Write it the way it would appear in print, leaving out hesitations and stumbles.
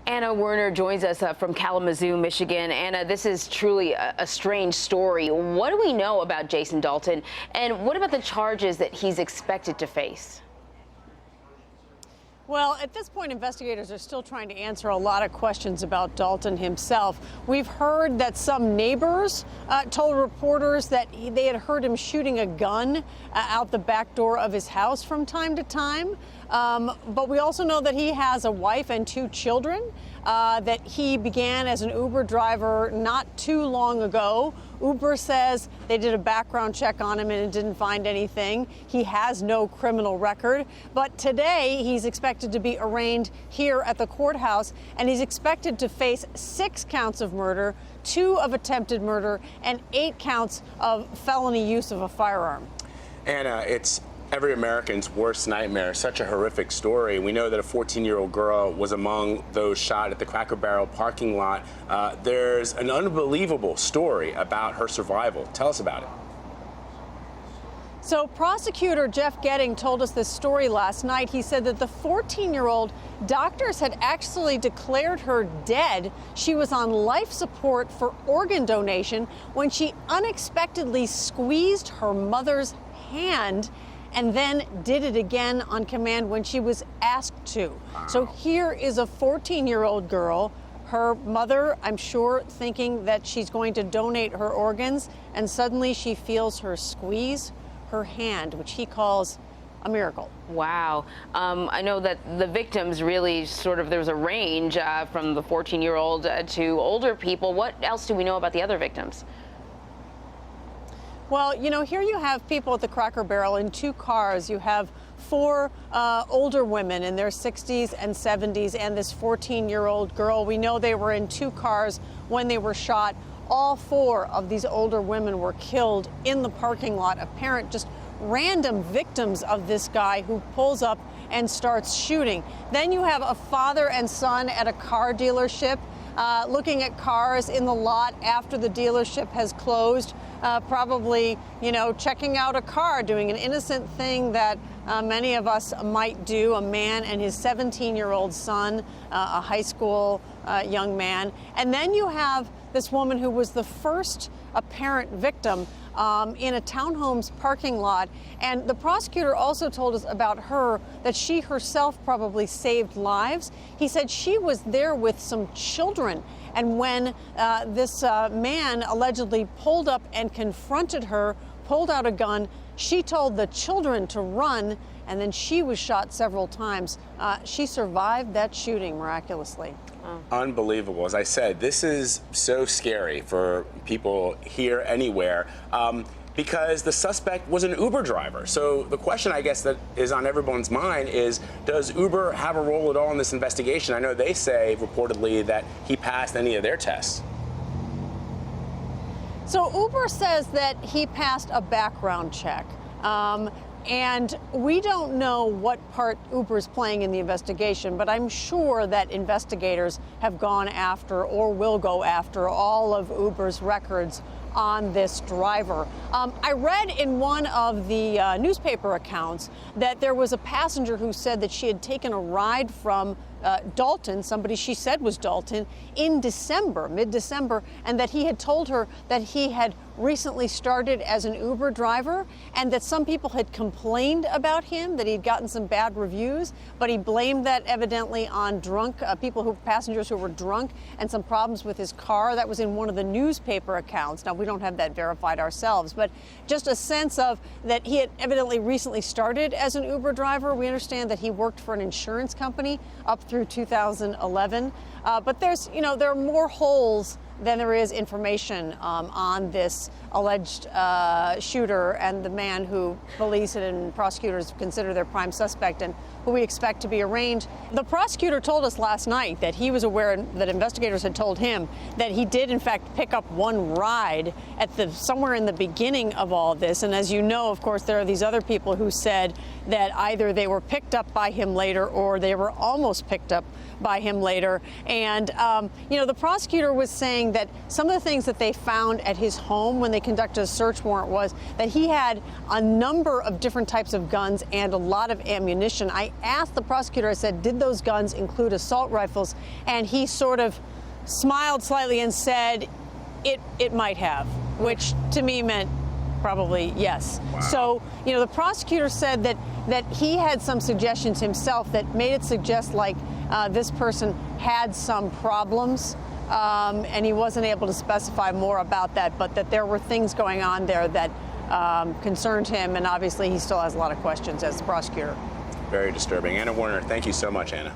Anna Werner joins us from Kalamazoo, Michigan. Anna, this is truly a strange story. What do we know about Jason Dalton, and what about the charges that he's expected to face? Well, at this point, investigators are still trying to answer a lot of questions about Dalton himself. We've heard that some neighbors told reporters that they had heard him shooting a gun out the back door of his house from time to time. But we also know that he has a wife and 2 children, that he began as an Uber driver not too long ago. Uber says they did a background check on him and it didn't find anything. He has no criminal record. But today he's expected to be arraigned here at the courthouse, and he's expected to face 6 counts of murder, 2 of attempted murder, and 8 counts of felony use of a firearm. Anna, it's every American's worst nightmare. Such a horrific story. We know that a 14-year-old girl was among those shot at the Cracker Barrel parking lot. There's an unbelievable story about her survival. Tell us about it. So prosecutor Jeff Getting told us this story last night. He said that the 14-year-old, doctors had actually declared her dead. She was on life support for organ donation when she unexpectedly squeezed her mother's hand and then did it again on command when she was asked to. Wow. So here is a 14-year-old girl, her mother, I'm sure, thinking that she's going to donate her organs, and suddenly she feels her squeeze her hand, which he calls a miracle. Wow. I know that the victims really there was a range from the 14-year-old to older people. What else do we know about the other victims? Well, you know, here you have people at the Cracker Barrel in 2 cars. You have 4 older women in their 60s and 70s and this 14-year-old girl. We know they were in 2 cars when they were shot. All 4 of these older women were killed in the parking lot, apparent just random victims of this guy who pulls up and starts shooting. Then you have a father and son at a car dealership looking at cars in the lot after the dealership has closed. Probably, you know, checking out a car, doing an innocent thing that many of us might do, a man and his 17-year-old son, a high school young man. And then you have this woman who was the first apparent victim in a townhome's parking lot. And the prosecutor also told us about her that she herself probably saved lives. He said she was there with some children. And when this man allegedly pulled up and confronted her, pulled out a gun, she told the children to run, and then she was shot several times. She survived that shooting miraculously. Oh. Unbelievable. As I said, this is so scary for people here anywhere. Because the suspect was an Uber driver. So the question, I guess, that is on everyone's mind is, does Uber have a role at all in this investigation? I know they say, reportedly, that he passed any of their tests. So Uber says that he passed a background check. And we don't know what part Uber's playing in the investigation, but I'm sure that investigators have gone after or will go after all of Uber's records on this driver. I read in one of the newspaper accounts that there was a passenger who said that she had taken a ride from Dalton, somebody she said was Dalton, in December, mid-December, and that he had told her that he had recently started as an Uber driver and that some people had complained about him, that he'd gotten some bad reviews, but he blamed that evidently on passengers who were drunk and some problems with his car. That was in one of the newspaper accounts. Now, we don't have that verified ourselves, but just a sense of that he had evidently recently started as an Uber driver. We understand that he worked for an insurance company up through 2011. But there are more holes than there is information on this alleged shooter and the man who police and prosecutors consider their prime suspect and who we expect to be arraigned. The prosecutor told us last night that he was aware that investigators had told him that he did, in fact, pick up one ride at somewhere in the beginning of all this. And as you know, of course, there are these other people who said that either they were picked up by him later or they were almost picked up by him later. And, the prosecutor was saying that some of the things that they found at his home when they they conducted a search warrant was that he had a number of different types of guns and a lot of ammunition. I asked the prosecutor, I said, did those guns include assault rifles? And he sort of smiled slightly and said it might have, which to me meant probably yes. Wow. So, the prosecutor said that he had some suggestions himself that made it suggest like this person had some problems, and he wasn't able to specify more about that, but that there were things going on there that concerned him, and obviously he still has a lot of questions as the prosecutor. Very disturbing. Anna Werner, thank you so much, Anna.